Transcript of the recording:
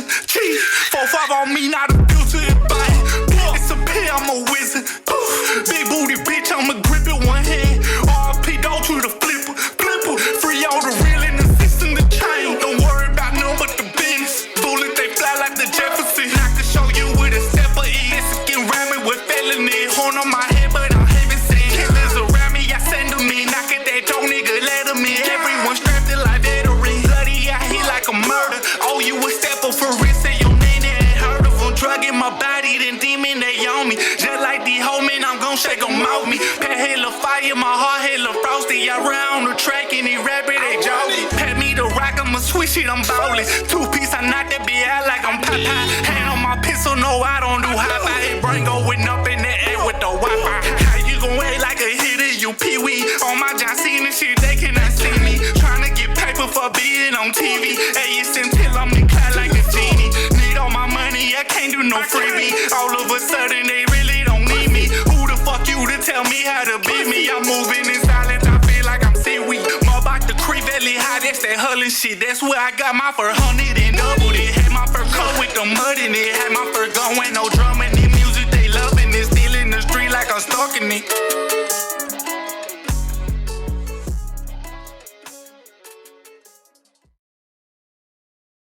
picture. Cheese, 4-5 on me, not a filter. It's a pair, I'm a wizard. Big booty bitch, I'ma grip it one hand. RP dog to the flipper. Free all the real in the system, the chain. Don't worry about none but the business. Bullets, they fly like the Jefferson. I can show you with a stepper is. Mexican ramming with felony. Horn on my head, but I'm heavy seen. Killers around me, I send them in. Knock at that door, nigga, let them in. Everyone strapped in like veteran. Bloody out here like a murder. Oh, you a stepper for risk, say your name, they ain't heard of them. Drug in my body, then demon, they on me. Just like the whole man, I'm gon' shake them off me. Pat hella fire, my heart hella frosty. I ride on the track and they rap it, they jolly. Pat me the rock, I'ma switch it, I'm ballin'. 2-piece, I knock that bitch out like I'm Popeye. Hand on my pistol, no, I don't do high-fi. Hey, brain going up in the air with the Wi-Fi. How you gon' act like a hitter, you pee-wee? On my John Cena shit, they cannot see me. Tryna get paper for being on TV. ASM till I'm declined like a genie. Need all my money, I can't do no freebie. All of a sudden, they really don't need me. Who the fuck you to tell me how to beat me? I'm moving in silence, I feel like I'm seaweed. Mob out the creek, valley high, that's that hullin' shit. That's where I got my first 100 and doubled it. Had my first coat with the mud in it. Had my first gun with no drum in it. Music they loving it. Still in the street like I'm stalking it.